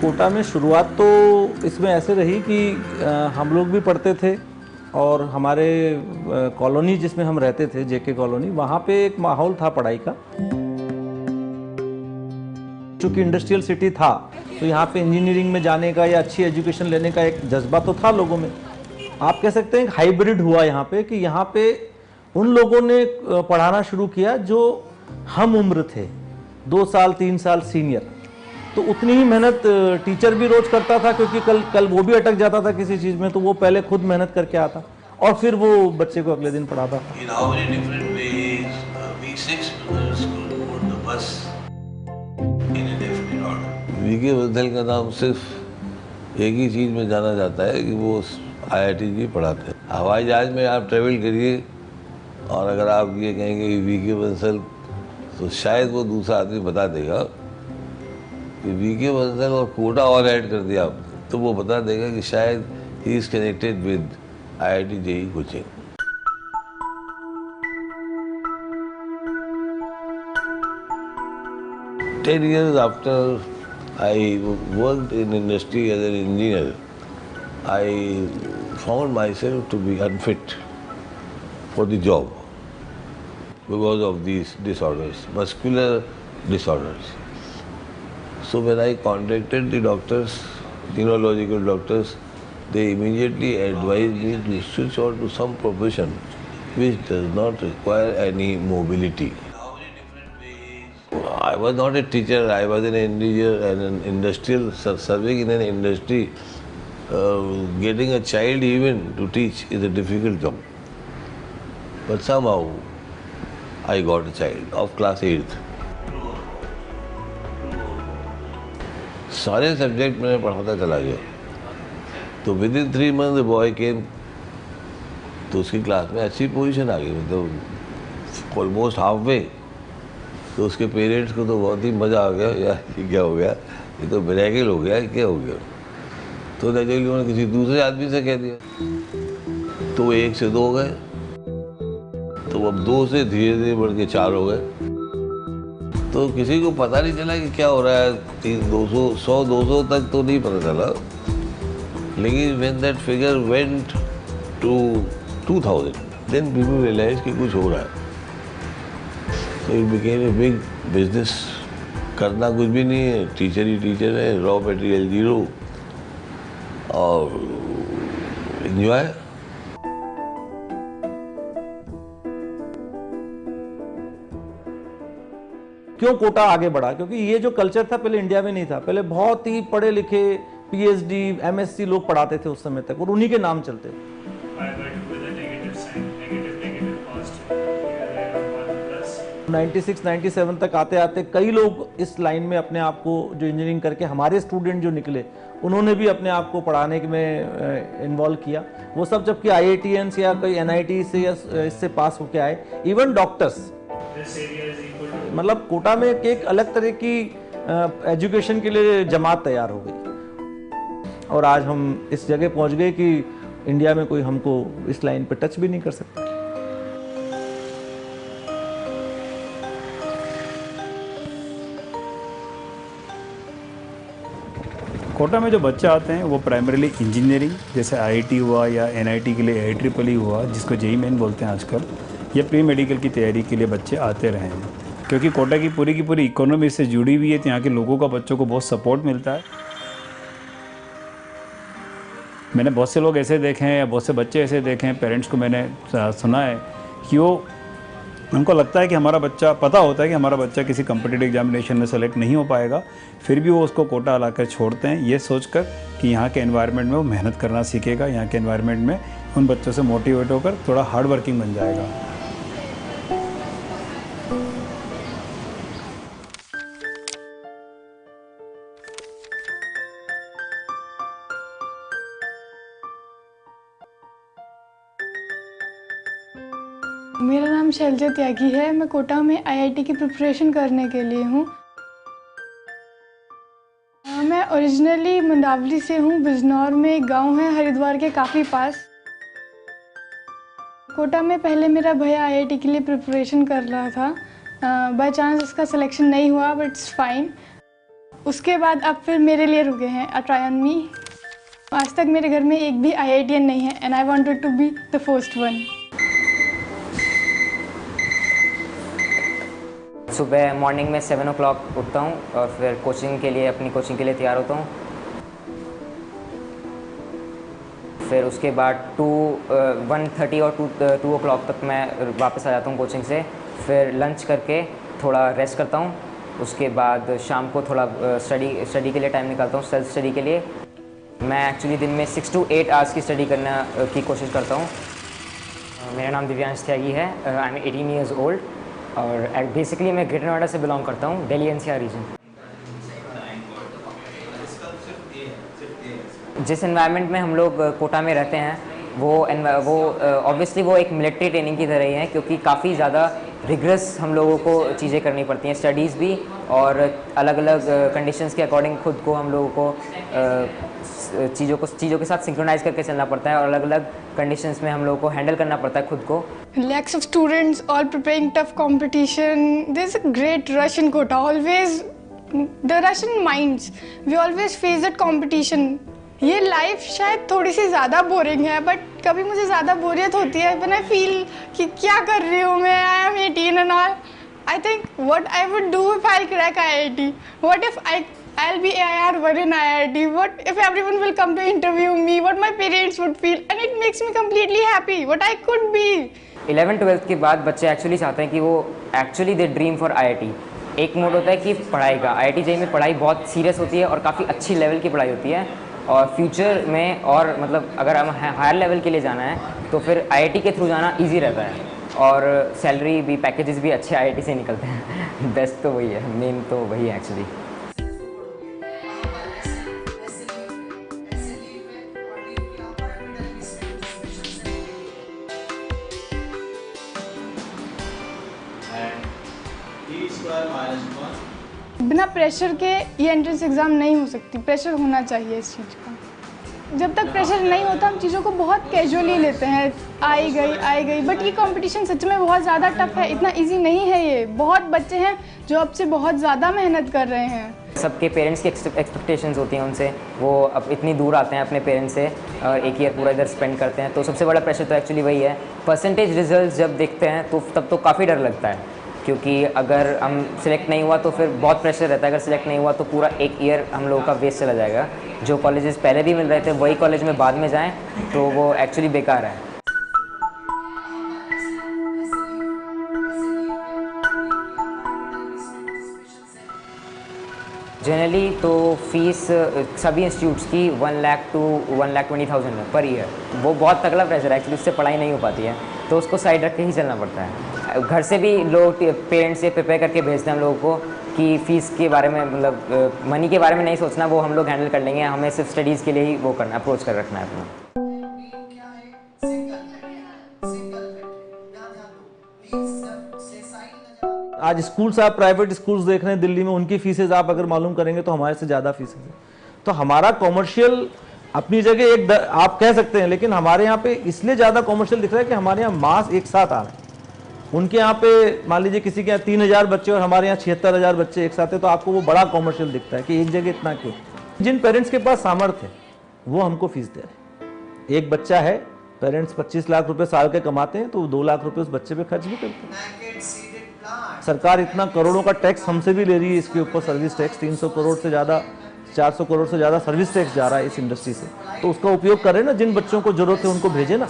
कोटा में शुरुआत तो इसमें ऐसे रही कि हम लोग भी पढ़ते थे और हमारे कॉलोनी जिसमें हम रहते थे, जेके कॉलोनी, वहाँ पे एक माहौल था पढ़ाई का। चूँकि इंडस्ट्रियल सिटी था तो यहाँ पे इंजीनियरिंग में जाने का या अच्छी एजुकेशन लेने का एक जज्बा तो था लोगों में। आप कह सकते हैं एक हाइब्रिड हुआ यहाँ पे कि यहाँ पे उन लोगों ने पढ़ाना शुरू किया जो हम उम्र थे, 2 साल 3 साल सीनियर। तो उतनी ही मेहनत टीचर भी रोज करता था, क्योंकि कल वो भी अटक जाता था किसी चीज़ में, तो वो पहले खुद मेहनत करके आता और फिर वो बच्चे को अगले दिन पढ़ाता। वीके बंसल का नाम सिर्फ एक ही चीज़ में जाना जाता है कि वो IIT जी पढ़ाते हैं। हवाई जहाज में आप ट्रेवल करिए और अगर आप ये कहेंगे कि वीके बंसल, तो शायद वो दूसरा आदमी बता देगा कि वीके बंसल और कोटा और ऐड कर दिया आपने, तो वो बता देगा कि शायद he is connected with IIT JEE coaching. Ten years after I worked in industry as an engineer, I found myself to be unfit for the job because of these disorders, muscular disorders. So when I contacted the doctors, neurological doctors, they immediately advised me to switch on to some profession which does not require any mobility. I was not a teacher, I was an engineer and an industrial, serving in an industry. Getting a child even to teach is a difficult job. But somehow I got a child of class 8th. सारे subject मैंने पढ़ाता चला गया, तो with in 3 months boy केम, तो उसकी class में अच्छी पोजीशन आ गई, मतलब ऑलमोस्ट हाफ वे। तो उसके पेरेंट्स को तो बहुत ही मज़ा आ गया, यार ये क्या हो गया, ये तो मिरेकल हो गया, क्या हो गया। तो नेचुरली उन्होंने किसी दूसरे आदमी से कह दिया, तो 1 से 2 हो गए, तो अब 2 से धीरे धीरे बढ़ के 4 हो गए। तो किसी को पता नहीं चला कि क्या हो रहा है, 200 100 200 तक तो नहीं पता चला, लेकिन when that figure went to 2000 then people realize कि कुछ हो रहा है। तो it became a big business. करना कुछ भी नहीं है, टीचर ही टीचर है, रॉ मटेरियल 0 और एंजॉय। क्यों कोटा आगे बढ़ा? क्योंकि ये जो कल्चर था पहले इंडिया में नहीं था। पहले बहुत ही पढ़े लिखे PhD MSc लोग पढ़ाते थे उस समय तक, और उन्हीं के नाम चलते थे। 96-97 तक आते आते कई लोग इस लाइन में अपने आप को, जो इंजीनियरिंग करके हमारे स्टूडेंट जो निकले, उन्होंने भी अपने आप को पढ़ाने में इन्वॉल्व किया। वो सब जबकि IITians या कोई NIT से या इससे पास होके आए। इवन डॉक्टर्स, मतलब कोटा में एक अलग तरह की एजुकेशन के लिए जमात तैयार हो गई, और आज हम इस जगह पहुंच गए कि इंडिया में कोई हमको इस लाइन पे टच भी नहीं कर सकता। कोटा में जो बच्चे आते हैं वो प्राइमरीली इंजीनियरिंग, जैसे IIT हुआ या NIT के लिए IEEE हुआ, जिसको JEE मेन बोलते हैं आजकल, या प्री मेडिकल की तैयारी के लिए बच्चे आते रहे हैं। क्योंकि कोटा की पूरी इकोनॉमी से जुड़ी हुई है, तो यहाँ के लोगों का बच्चों को बहुत सपोर्ट मिलता है। मैंने बहुत से लोग ऐसे देखे हैं या बहुत से बच्चे ऐसे देखे हैं, पेरेंट्स को मैंने सुना है कि वो, उनको लगता है कि हमारा बच्चा, पता होता है कि हमारा बच्चा किसी कॉम्पिटिटिव एग्जामिनेशन में सेलेक्ट नहीं हो पाएगा, फिर भी वो उसको कोटा लाकर छोड़ते हैं, ये सोचकर कि यहाँ के एनवायरनमेंट में वो मेहनत करना सीखेगा, यहाँ के एनवायरनमेंट में उन बच्चों से मोटिवेट होकर थोड़ा हार्ड वर्किंग बन जाएगा। मेरा नाम शैलजा त्यागी है। मैं कोटा में IIT की प्रिपरेशन करने के लिए हूँ। मैं ओरिजिनली मंडावली से हूँ। बिजनौर में एक गांव है हरिद्वार के काफ़ी पास। कोटा में पहले मेरा भैया IIT के लिए प्रिपरेशन कर रहा था। बाय चांस उसका सिलेक्शन नहीं हुआ, बट इट्स फाइन। उसके बाद अब फिर मेरे लिए रुके हैं अ ट्राई ऑन मी। आज तक मेरे घर में एक भी IITian नहीं है and I wanted to be the first one. सुबह मॉर्निंग में 7 o'clock उठता हूँ और फिर अपनी कोचिंग के लिए तैयार होता हूँ। फिर उसके बाद 1:30 और 2 o'clock तक मैं वापस आ जाता हूँ कोचिंग से। फिर लंच करके थोड़ा रेस्ट करता हूँ। उसके बाद शाम को थोड़ा स्टडी के लिए टाइम निकालता हूँ, सेल्फ स्टडी के लिए। मैं एक्चुअली दिन में 6 to 8 आवर्स की स्टडी करने की कोशिश करता हूँ। मेरा नाम दिव्यांश त्यागी है, आई एम 18 years old और बेसिकली मैं ग्रेटर नोएडा से बिलोंग करता हूँ, दिल्ली NCR रीजन। जिस एनवायरनमेंट में हम लोग कोटा में रहते हैं वो ऑब्वियसली वो एक मिलिट्री ट्रेनिंग की तरह ही है, क्योंकि काफ़ी ज़्यादा रिग्रेस हम लोगों को चीज़ें करनी पड़ती हैं, स्टडीज़ भी, और अलग अलग कंडीशंस के अकॉर्डिंग खुद को हम लोगों को चीज़ों के साथ सिंक्रोनाइज करके चलना पड़ता है और अलग अलग कंडीशंस में हम लोगों को हैंडल करना पड़ता है खुद को। Lakhs of students all preparing tough competition. There's a great rush in Kota. Always the rush in minds. We always face that competition. ये लाइफ शायद थोड़ी सी ज़्यादा बोरिंग है, बट कभी मुझे ज़्यादा बोरियत होती है when I feel कि क्या कर रही हूँ मैं, I am 18 and all. I think what I would do if I'll crack IIT. What if I'll be AIR1 in IIT? What if everyone will come to interview me? What my parents would feel? And it makes me completely happy. What I could be. 11th-12th के बाद बच्चे actually चाहते हैं कि वो actually they dream for IIT। एक mode होता है कि पढ़ाई का, IIT JEE में पढ़ाई बहुत सीरियस होती है और काफ़ी अच्छी लेवल की पढ़ाई होती है, और फ्यूचर में और मतलब अगर हम हायर लेवल के लिए जाना है तो फिर IIT के थ्रू जाना इजी रहता है, और सैलरी भी, पैकेजेस भी अच्छे IIT से निकलते हैं। बेस्ट तो वही है, मेन तो वही है एक्चुअली। बिना प्रेशर के ये एंट्रेंस एग्ज़ाम नहीं हो सकती। प्रेशर होना चाहिए इस चीज़ का। जब तक प्रेशर नहीं होता हम चीज़ों को बहुत कैजुअली लेते हैं, आई गई, बट ये कंपटीशन सच में बहुत ज़्यादा टफ है, इतना इजी नहीं है ये। बहुत बच्चे हैं जो अब से बहुत ज़्यादा मेहनत कर रहे हैं। सबके पेरेंट्स की एक्सपेक्टेशंस होती हैं उनसे, वो अब इतनी दूर आते हैं अपने पेरेंट्स से, एक ईयर पूरा इधर स्पेंड करते हैं, तो सबसे बड़ा प्रेशर तो एक्चुअली वही है। परसेंटेज रिजल्ट जब देखते हैं तो तब तो काफ़ी डर लगता है, क्योंकि अगर हम सिलेक्ट नहीं हुआ तो फिर बहुत प्रेशर रहता है। अगर सिलेक्ट नहीं हुआ तो पूरा एक ईयर हम लोगों का वेस्ट चला जाएगा। जो कॉलेजेस पहले भी मिल रहे थे वही कॉलेज में बाद में जाएं तो वो एक्चुअली बेकार है। जनरली तो फीस सभी इंस्टीट्यूट्स की 1 लाख to 1,20,000 है पर ईयर। वो बहुत तगड़ा प्रेशर है एक्चुअली, उससे पढ़ाई नहीं हो पाती है, तो उसको साइड रख के ही चलना पड़ता है। घर से भी लोग पेरेंट्स से प्रिपेयर करके भेजते हैं हम लोगों को कि फ़ीस के बारे में, मतलब मनी के बारे में नहीं सोचना, वो हम लोग हैंडल कर लेंगे, हमें सिर्फ स्टडीज़ के लिए ही वो करना, अप्रोच कर रखना है अपना। आज स्कूल्स, आप प्राइवेट स्कूल्स देख रहे हैं दिल्ली में, उनकी फीसेज आप अगर मालूम करेंगे तो हमारे से ज़्यादा फीसेज है। तो हमारा कॉमर्शियल अपनी जगह एक आप कह सकते हैं, लेकिन हमारे यहाँ पे इसलिए ज़्यादा कॉमर्शियल दिख रहा है कि हमारे यहाँ मास एक साथ आ रहे हैं। उनके यहाँ पे मान लीजिए किसी के यहाँ 3,000 बच्चे और हमारे यहाँ 76,000 बच्चे एक साथ है, तो आपको वो बड़ा कॉमर्शियल दिखता है कि एक जगह इतना क्यों। जिन पेरेंट्स के पास सामर्थ्य है वो हमको फीस दे रहे हैं। एक बच्चा है, पेरेंट्स 25 लाख रुपए साल के कमाते हैं, तो 2 लाख रुपए उस बच्चे पे खर्च भी करते हैं। सरकार इतना करोड़ों का टैक्स हमसे भी ले रही है, इसके ऊपर सर्विस टैक्स 300 करोड़ से ज़्यादा, 400 करोड़ से ज़्यादा सर्विस टैक्स जा रहा है इस इंडस्ट्री से, तो उसका उपयोग करें ना। जिन बच्चों को जरूरत है उनको भेजें ना।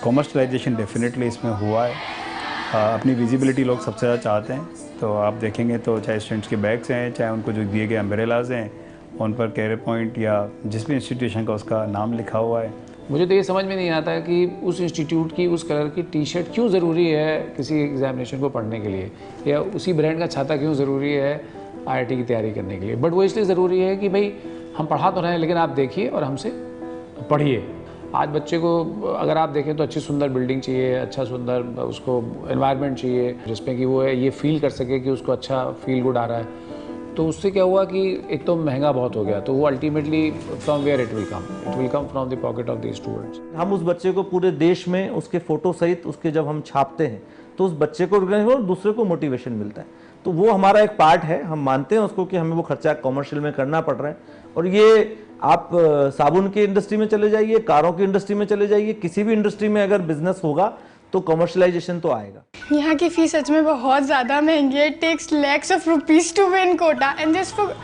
कॉमर्शलाइजेशन डेफिनेटली इसमें हुआ है। अपनी विजिबिलिटी लोग सबसे ज़्यादा चाहते हैं, तो आप देखेंगे तो चाहे स्टूडेंट्स के बैग्स हैं, चाहे उनको जो दिए गए अम्ब्रेलाज हैं, उन पर कैरियर पॉइंट या जिस भी इंस्टीट्यूशन का उसका नाम लिखा हुआ है। मुझे तो ये समझ में नहीं आता है कि उस इंस्टीट्यूट की उस कलर की टी शर्ट क्यों ज़रूरी है किसी एग्जामिनेशन को पढ़ने के लिए, या उसी ब्रांड का छाता क्यों ज़रूरी है IIT की तैयारी करने के लिए। बट वो इसलिए ज़रूरी है कि भाई हम पढ़ा तो रहे हैं, लेकिन आप देखिए और हमसे पढ़िए। आज बच्चे को अगर आप देखें तो अच्छी सुंदर बिल्डिंग चाहिए, अच्छा सुंदर उसको एनवायरनमेंट चाहिए जिसमें कि वो ये फील कर सके कि उसको अच्छा फील गुड आ रहा है। तो उससे क्या हुआ कि एक तो महंगा बहुत हो गया, तो वो ultimately from where it will come from the pocket of the students. हम उस बच्चे को पूरे देश में उसके फोटो सहित उसके जब हम छापते हैं तो उस बच्चे को और दूसरे को मोटिवेशन मिलता है। तो वो हमारा एक पार्ट है, हम मानते हैं उसको कि हमें वो खर्चा कॉमर्शियल में करना पड़ रहा है। और ये आप साबुन की इंडस्ट्री में चले जाइए, कारों की इंडस्ट्री में चले जाइए, किसी भी इंडस्ट्री में अगर बिजनेस होगा तो कमर्शलाइजेशन तो आएगा। यहाँ की फीस सच में बहुत ज़्यादा महंगी है। It takes lakhs of rupees to win Kota and this for,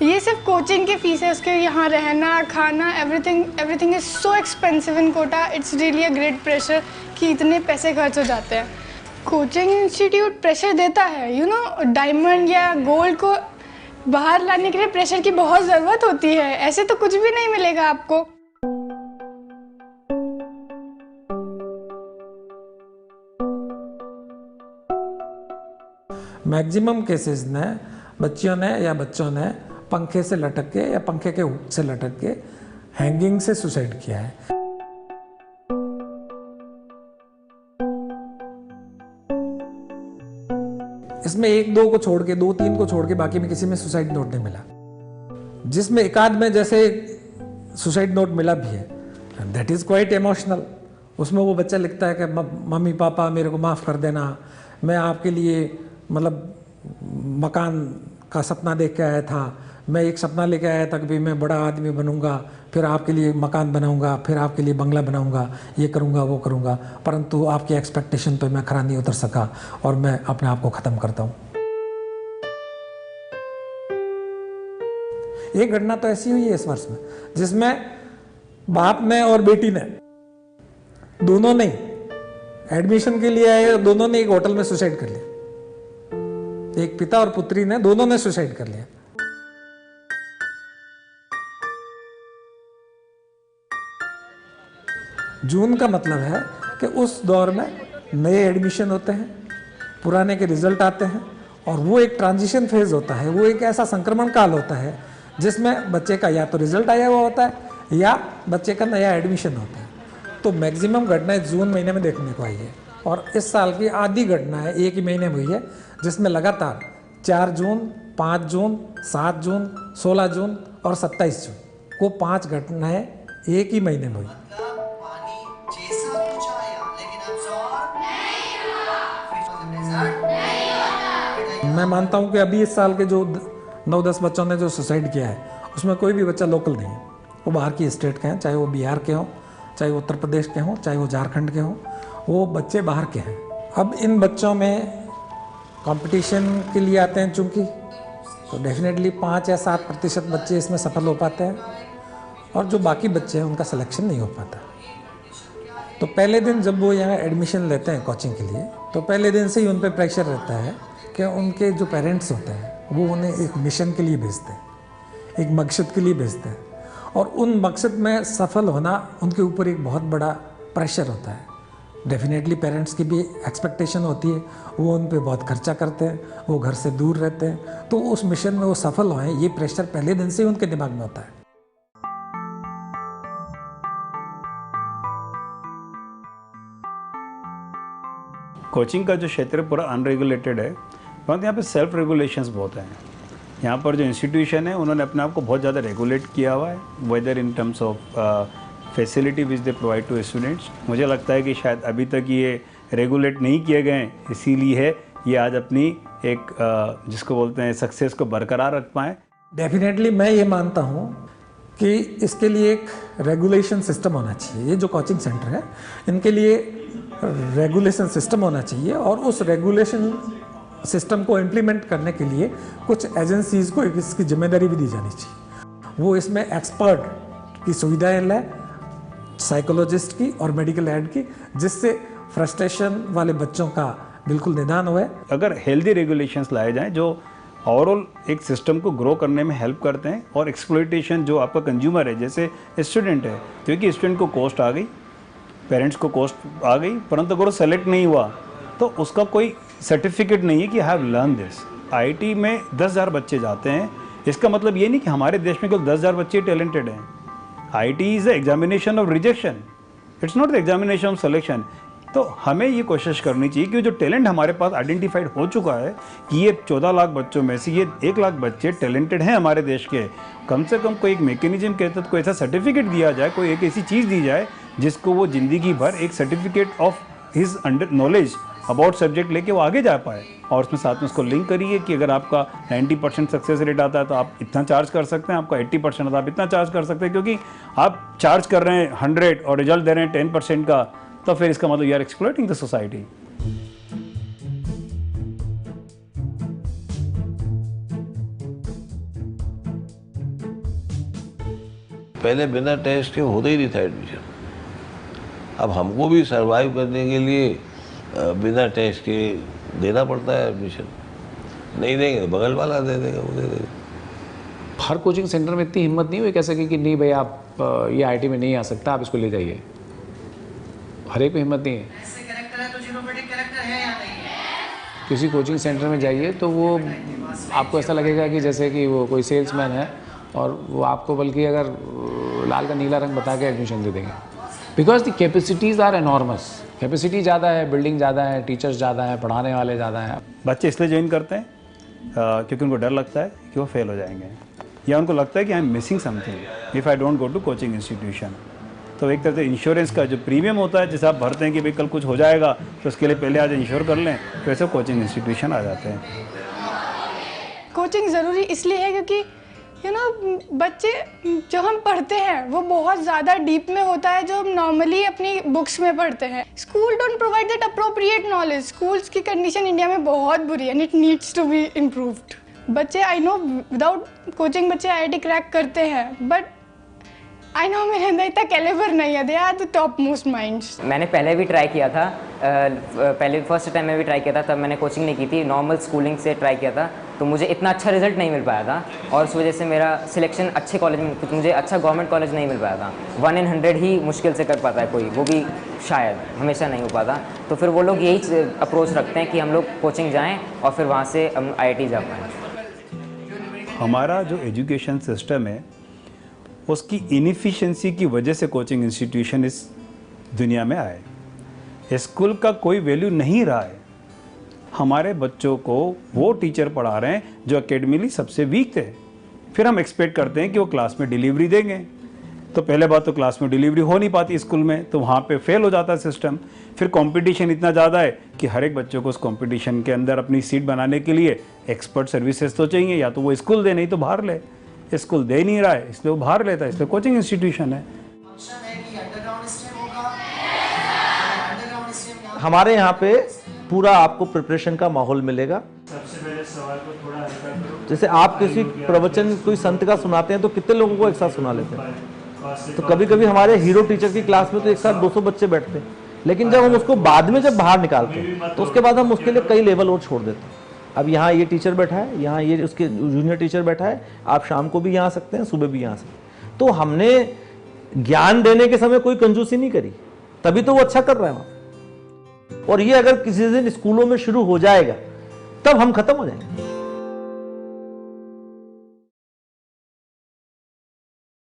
ये सिर्फ कोचिंग की फीस है, उसके यहाँ रहना खाना everything is so expensive in Kota. It's really a great pressure कि इतने पैसे खर्च हो जाते हैं। कोचिंग इंस्टीट्यूट प्रेशर देता है, यू नो, डायमंड या गोल्ड को बाहर लाने के लिए प्रेशर की बहुत ज़रूरत होती है, ऐसे तो कुछ भी नहीं मिलेगा आपको। मैक्सिमम केसेस ने बच्चियों ने या बच्चों ने पंखे से लटक के या पंखे के हुक से लटक के हैंगिंग से सुसाइड किया है। इसमें 1-2 को छोड़ के 2-3 को छोड़ के बाकी में किसी में सुसाइड नोट नहीं मिला। जिसमें एकाध में जैसे सुसाइड नोट मिला भी है, दैट इज क्वाइट इमोशनल। उसमें वो बच्चा लिखता है कि मम्मी पापा मेरे को माफ़ कर देना, मैं आपके लिए मतलब मकान का सपना देख के आया था, मैं एक सपना लेके आया था कि भाई मैं बड़ा आदमी बनूंगा, फिर आपके लिए मकान बनाऊंगा, फिर आपके लिए बंगला बनाऊंगा, ये करूंगा वो करूंगा, परंतु आपकी एक्सपेक्टेशन पे मैं खरा नहीं उतर सका और मैं अपने आप को ख़त्म करता हूँ। एक घटना तो ऐसी हुई है इस वर्ष में जिसमें बाप ने और बेटी ने दोनों ने एडमिशन के लिए आए, दोनों ने एक होटल में सुसाइड कर लिया। एक पिता और पुत्री ने दोनों ने सुसाइड कर लिया। जून का मतलब है कि उस दौर में नए एडमिशन होते हैं, पुराने के रिजल्ट आते हैं और वो एक ट्रांजिशन फेज होता है, वो एक ऐसा संक्रमण काल होता है जिसमें बच्चे का या तो रिजल्ट आया हुआ होता है या बच्चे का नया एडमिशन होता है। तो मैक्सिमम घटनाएं जून महीने में देखने को आई है और इस साल की आधी घटनाएं एक ही महीने में हुई है, जिसमें लगातार 4 जून, 5 जून, 7 जून, 16 जून और 27 जून को 5 घटनाएं एक ही महीने में हुई। मैं मानता हूं कि अभी इस साल के जो 9-10 बच्चों ने जो सुसाइड किया है उसमें कोई भी बच्चा लोकल नहीं है, वो बाहर की स्टेट के हैं, चाहे वो बिहार के हों, चाहे वो उत्तर प्रदेश के हों, चाहे वो झारखंड के हों, वो बच्चे बाहर के हैं। अब इन बच्चों में कंपटीशन के लिए आते हैं चूँकि, तो डेफिनेटली 5 या 7% बच्चे इसमें सफल हो पाते हैं और जो बाकी बच्चे हैं उनका सिलेक्शन नहीं हो पाता। तो पहले दिन जब वो यहाँ एडमिशन लेते हैं कोचिंग के लिए, तो पहले दिन से ही उन पर प्रेशर रहता है कि उनके जो पेरेंट्स होते हैं वो उन्हें एक मिशन के लिए भेजते हैं, एक मकसद के लिए भेजते हैं और उन मकसद में सफल होना उनके ऊपर एक बहुत बड़ा प्रेशर होता है। डेफिनेटली पेरेंट्स की भी एक्सपेक्टेशन होती है, वो उन पे बहुत खर्चा करते हैं, वो घर से दूर रहते हैं, तो उस मिशन में वो सफल हों, ये प्रेशर पहले दिन से ही उनके दिमाग में होता है। कोचिंग का जो क्षेत्र पूरा अनरेगुलेटेड है, परंतु यहाँ पे सेल्फ रेगुलेशंस बहुत हैं। यहाँ पर जो इंस्टीट्यूशन है उन्होंने अपने आप को बहुत ज़्यादा रेगुलेट किया हुआ है, whether in terms of facility which they provide to students. मुझे लगता है कि शायद अभी तक ये रेगुलेट नहीं किए गए, इसीलिए ये आज अपनी एक जिसको बोलते हैं सक्सेस को बरकरार रख पाएँ। डेफिनेटली मैं ये मानता हूँ कि इसके लिए एक रेगुलेशन सिस्टम होना चाहिए। ये जो कोचिंग सेंटर है इनके लिए रेगुलेशन सिस्टम होना चाहिए और उस रेगुलेशन सिस्टम को इम्प्लीमेंट करने के लिए कुछ एजेंसीज़ को इसकी जिम्मेदारी भी दी जानी चाहिए। वो इसमें एक्सपर्ट की सुविधाएं लें, साइकोलॉजिस्ट की और मेडिकल एड की, जिससे फ्रस्ट्रेशन वाले बच्चों का बिल्कुल निदान हुए। अगर हेल्दी रेगुलेशंस लाए जाएं जो ओवरऑल एक सिस्टम को ग्रो करने में हेल्प करते हैं और एक्सप्लॉइटेशन जो आपका कंज्यूमर है, जैसे स्टूडेंट है, क्योंकि स्टूडेंट को कॉस्ट आ गई, पेरेंट्स को कॉस्ट आ गई, परंतु अगर वो सेलेक्ट नहीं हुआ तो उसका कोई सर्टिफिकेट नहीं है कि I have learn this. IT में 10,000 बच्चे जाते हैं, इसका मतलब ये नहीं कि हमारे देश में केवल 10,000 बच्चे टैलेंटेड हैं। IT is the examination of rejection, it's not the examination of selection. तो हमें ये कोशिश करनी चाहिए कि जो टैलेंट हमारे पास आइडेंटिफाइड हो चुका है कि ये 14 लाख बच्चों में से ये 1 लाख बच्चे टैलेंटेड हैं हमारे देश के, कम से कम कोई एक मैकेनिज्म के तहत कोई ऐसा सर्टिफिकेट दिया जाए, कोई एक ऐसी चीज़ दी जाए जिसको वो ज़िंदगी भर एक certificate of his under knowledge about subject लेके वो आगे जा पाए। और उसमें साथ में उसको लिंक करिए कि अगर आपका 90% सक्सेस रेट आता है तो आप इतना चार्ज कर सकते हैं, आपका 80% आता है आप इतना चार्ज कर सकते हैं, क्योंकि आप चार्ज कर रहे हैं 100 और रिजल्ट दे रहे हैं 10% का, तो फिर इसका मतलब you are exploiting the society. पहले बिना टेस्ट के होता ही नहीं था एडमिशन। अब हमको भी सरवाइव करने के लिए बिना टेस्ट के देना पड़ता है एडमिशन। नहीं देंगे बगल वाला दे देगा, वो दे देगा। हर कोचिंग सेंटर में इतनी हिम्मत नहीं हुई कह सके कि नहीं भाई आप ये आईटी में नहीं आ सकता, आप इसको ले जाइए। हर एक में हिम्मत नहीं है। किसी कोचिंग सेंटर में जाइए तो वो आपको ऐसा लगेगा कि जैसे कि वो कोई सेल्समैन है और वो आपको बल्कि अगर लाल का नीला रंग बता के एडमिशन दे देंगे। Because the capacities are enormous. Capacity ज़्यादा है, बिल्डिंग ज़्यादा है, टीचर्स ज़्यादा है, पढ़ाने वाले ज़्यादा हैं। बच्चे इसलिए ज्वाइन करते हैं क्योंकि उनको डर लगता है कि वो फेल हो जाएंगे, या उनको लगता है कि I am missing something if I don't go to coaching institution. तो एक तरह से इंश्योरेंस का जो प्रीमियम होता है, जैसे आप भरते हैं कि भाई कल कुछ हो जाएगा तो उसके लिए पहले आज इंश्योर कर लें, तो वैसे कोचिंग इंस्टीट्यूशन आ जाते हैं। कोचिंग ज़रूरी इसलिए है क्योंकि बच्चे जो हम पढ़ते हैं वो बहुत ज़्यादा डीप में होता है जो हम नॉर्मली अपनी बुक्स में पढ़ते हैं। School don't provide that appropriate knowledge. Schools की कंडीशन इंडिया में बहुत बुरी है and it needs to be improved. बच्चे आई नो विदाउट कोचिंग बच्चे IIT क्रैक करते हैं, बट आई नो मेरे अंदर इतना कैलिबर नहीं है। They are the top most minds. मैंने पहले भी ट्राई किया था, पहले फर्स्ट टाइम में भी ट्राई किया था, तब मैंने कोचिंग नहीं की थी, नॉर्मल स्कूलिंग से ट्राई किया था, तो मुझे इतना अच्छा रिजल्ट नहीं मिल पाया था और उस वजह से मेरा सिलेक्शन अच्छे कॉलेज में, क्योंकि मुझे अच्छा गवर्नमेंट कॉलेज नहीं मिल पाया था। 1 in 100 ही मुश्किल से कर पाता है कोई, वो भी शायद हमेशा नहीं हो पाता। तो फिर वो लोग यही अप्रोच रखते हैं कि हम लोग कोचिंग जाएँ और फिर वहाँ से हम IIT जा पाएँ। हमारा जो एजुकेशन सिस्टम है उसकी इनएफिशिएंसी की वजह से कोचिंग इंस्टीट्यूशन इस दुनिया में आए। स्कूल का कोई वैल्यू नहीं रहा है। हमारे बच्चों को वो टीचर पढ़ा रहे हैं जो एकेडमिकली सबसे वीक थे, फिर हम एक्सपेक्ट करते हैं कि वो क्लास में डिलीवरी देंगे। तो पहले बात तो क्लास में डिलीवरी हो नहीं पाती स्कूल में, तो वहाँ पे फेल हो जाता है सिस्टम। फिर कंपटीशन इतना ज़्यादा है कि हर एक बच्चों को उस कंपटीशन के अंदर अपनी सीट बनाने के लिए एक्सपर्ट सर्विसेज तो चाहिए, या तो वो स्कूल दे नहीं तो बाहर ले। स्कूल दे नहीं रहा है इसलिए वो बाहर लेता है, इसलिए कोचिंग इंस्टीट्यूशन है। हमारे यहाँ पे पूरा आपको प्रिपरेशन का माहौल मिलेगा। सबसे पहले सवाल को थोड़ा हल्का करो। जैसे आप किसी प्रवचन कोई संत का सुनाते हैं तो कितने लोगों को एक साथ सुना लेते हैं। तो कभी कभी हमारे हीरो टीचर की क्लास में तो एक साथ 200 बच्चे बैठते हैं, लेकिन जब हम उसको बाद में जब बाहर निकालते हैं तो उसके बाद हम उसके लिए कई लेवल और छोड़ देते हैं। अब यहाँ ये टीचर बैठा है, यहाँ ये उसके जूनियर टीचर बैठा है, आप शाम को भी यहाँ आ सकते हैं, सुबह भी यहाँ आ सकते हैं। तो हमने ज्ञान देने के समय कोई कंजूसी नहीं करी, तभी तो वो अच्छा कर रहा है वहाँ। और ये अगर किसी दिन स्कूलों में शुरू हो जाएगा तब हम खत्म हो जाएंगे।